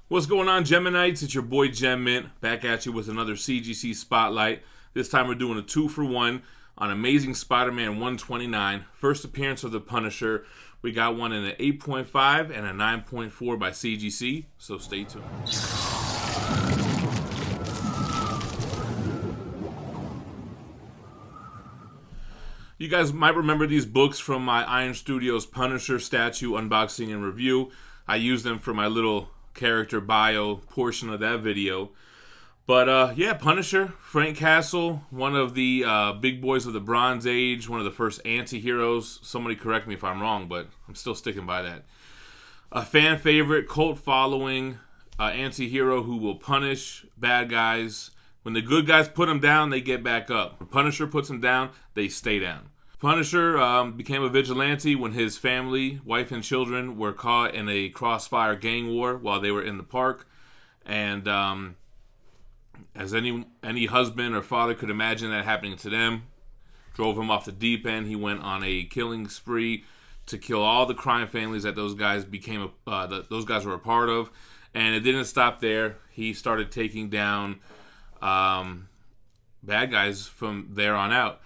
What's going on, Geminites? It's your boy Gem Mint, back at you with another CGC Spotlight. This time we're doing a 2-for-1 on Amazing Spider-Man 129. First appearance of the Punisher. We got one in an 8.5 and a 9.4 by CGC, so stay tuned. You guys might remember these books from my Iron Studios Punisher statue unboxing and review. I used them for my little character bio portion of that video. But yeah, Punisher, Frank Castle, one of the big boys of the Bronze Age, one of the first anti-heroes. Somebody correct me if I'm wrong, but I'm still sticking by that. A fan favorite, cult following, anti-hero who will punish bad guys. When the good guys put them down, they get back up. When Punisher puts them down, they stay down. Punisher became a vigilante when his family, wife and children, were caught in a crossfire gang war while they were in the park. And as any husband or father could imagine that happening to them, drove him off the deep end. He went on a killing spree to kill all the crime families that those guys those guys were a part of. And it didn't stop there. He started taking down bad guys from there on out.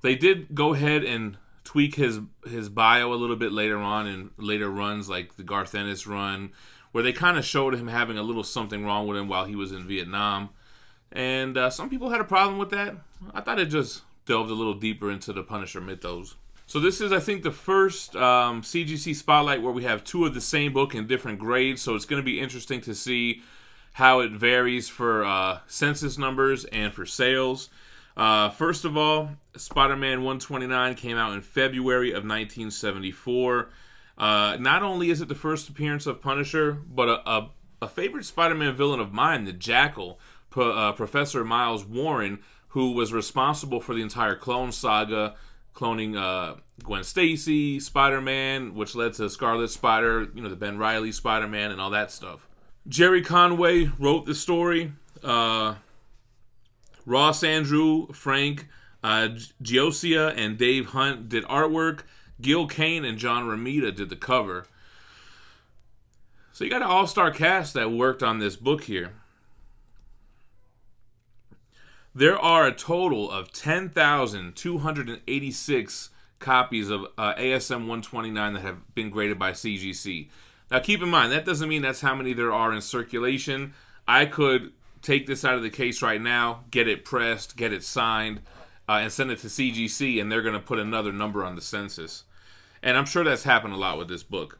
They did go ahead and tweak his bio a little bit later on in later runs, like the Garth Ennis run, where they kind of showed him having a little something wrong with him while he was in Vietnam. And some people had a problem with that. I thought it just delved a little deeper into the Punisher mythos. So this is, I think, the first CGC Spotlight where we have two of the same book in different grades. So it's going to be interesting to see how it varies for census numbers and for sales. First of all, Spider-Man 129 came out in February of 1974. Not only is it the first appearance of Punisher, but a favorite Spider-Man villain of mine, the Jackal, Professor Miles Warren, who was responsible for the entire clone saga, cloning Gwen Stacy, Spider-Man, which led to Scarlet Spider, the Ben Reilly Spider-Man and all that stuff. Jerry Conway wrote the story. Ross Andrew, Frank Giosia, and Dave Hunt did artwork. Gil Kane and John Romita did the cover. So you got an all-star cast that worked on this book here. There are a total of 10,286 copies of ASM 129 that have been graded by CGC. Now keep in mind, that doesn't mean that's how many there are in circulation. I could take this out of the case right now, get it pressed, get it signed, and send it to CGC, and they're going to put another number on the census. And I'm sure that's happened a lot with this book.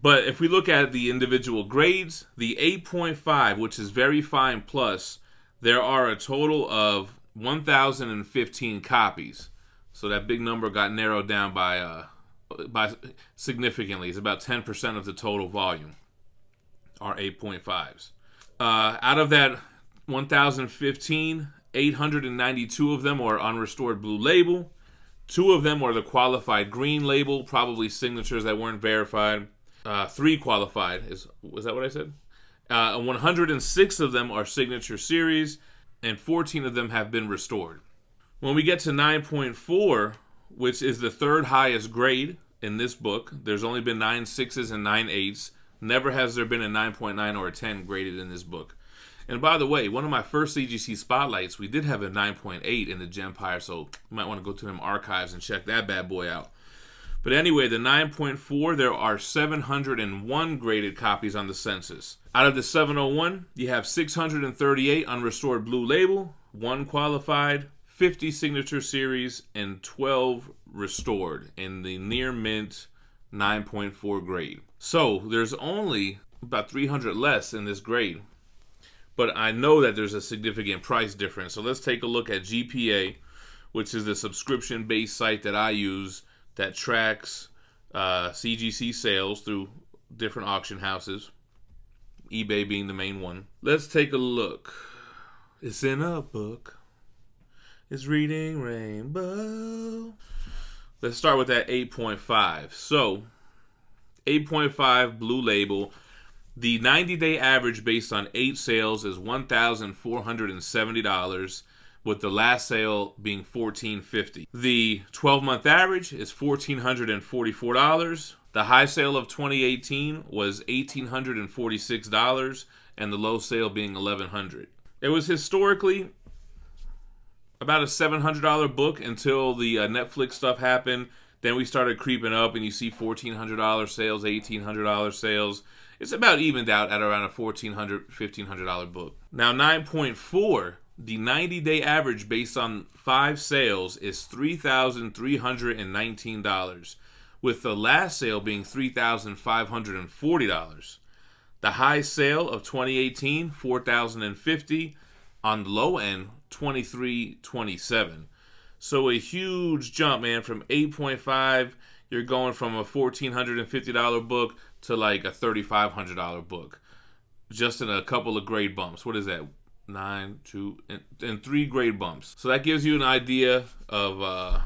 But if we look at the individual grades, the 8.5, which is very fine plus, there are a total of 1,015 copies. So that big number got narrowed down by significantly. It's about 10% of the total volume are 8.5s. Out of that 1,015, 892 of them are unrestored blue label. 2 of them are the qualified green label, probably signatures that weren't verified. 3 qualified. Was that what I said? 106 of them are signature series, and 14 of them have been restored. When we get to 9.4, which is the third highest grade in this book, there's only been 9 6s and 9 8s. Never has there been a 9.9 or a 10 graded in this book. And by the way, one of my first CGC Spotlights, we did have a 9.8 in the Gempire, so you might want to go to them archives and check that bad boy out. But anyway, the 9.4, there are 701 graded copies on the census. Out of the 701, you have 638 unrestored blue label, 1 qualified, 50 signature series, and 12 restored in the near mint 9.4 grade. So there's only about 300 less in this grade. But I know that there's a significant price difference. So let's take a look at GPA, which is the subscription-based site that I use that tracks CGC sales through different auction houses, eBay being the main one. Let's take a look. It's in a book. It's reading Rainbow. Let's start with that 8.5. So 8.5 blue label. The 90-day average based on 8 sales is $1,470. with the last sale being $1,450. The 12-month average is $1,444. The high sale of 2018 was $1,846, and the low sale being $1,100. It was historically about a $700 book until the Netflix stuff happened. Then we started creeping up, and you see $1,400 sales, $1,800 sales. It's about evened out at around a $1,400, $1,500 book. Now, 9.4, the 90-day average based on 5 sales is $3,319, with the last sale being $3,540. The high sale of 2018, $4,050. On the low end, $2,327. So a huge jump, man, from 8.5, you're going from a $1,450 book to like a $3,500 book. Just in a couple of grade bumps. What is that? 9, 2, and 3 grade bumps. So that gives you an idea of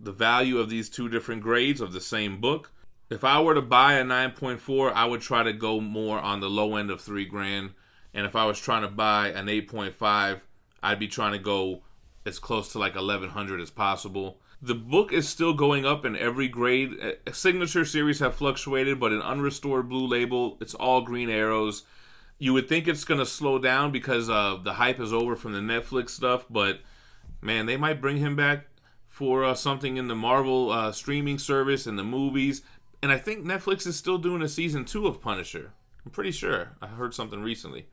the value of these 2 different grades of the same book. If I were to buy a 9.4, I would try to go more on the low end of $3,000. And if I was trying to buy an 8.5, I'd be trying to go as close to like $1,100 as possible. The book is still going up in every grade. Signature series have fluctuated, but in Unrestored Blue Label, it's all green arrows. You would think it's going to slow down because the hype is over from the Netflix stuff, but man, they might bring him back for something in the Marvel streaming service and the movies. And I think Netflix is still doing a season 2 of Punisher. I'm pretty sure. I heard something recently.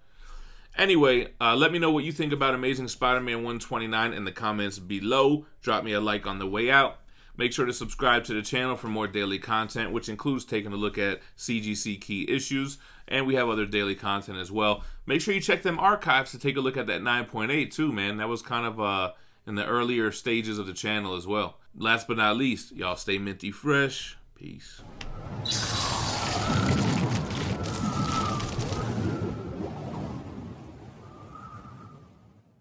Anyway, let me know what you think about Amazing Spider-Man 129 in the comments below. Drop me a like on the way out. Make sure to subscribe to the channel for more daily content, which includes taking a look at CGC key issues, and we have other daily content as well. Make sure you check them archives to take a look at that 9.8 too, man. That was kind of in the earlier stages of the channel as well. Last but not least, y'all stay minty fresh. Peace.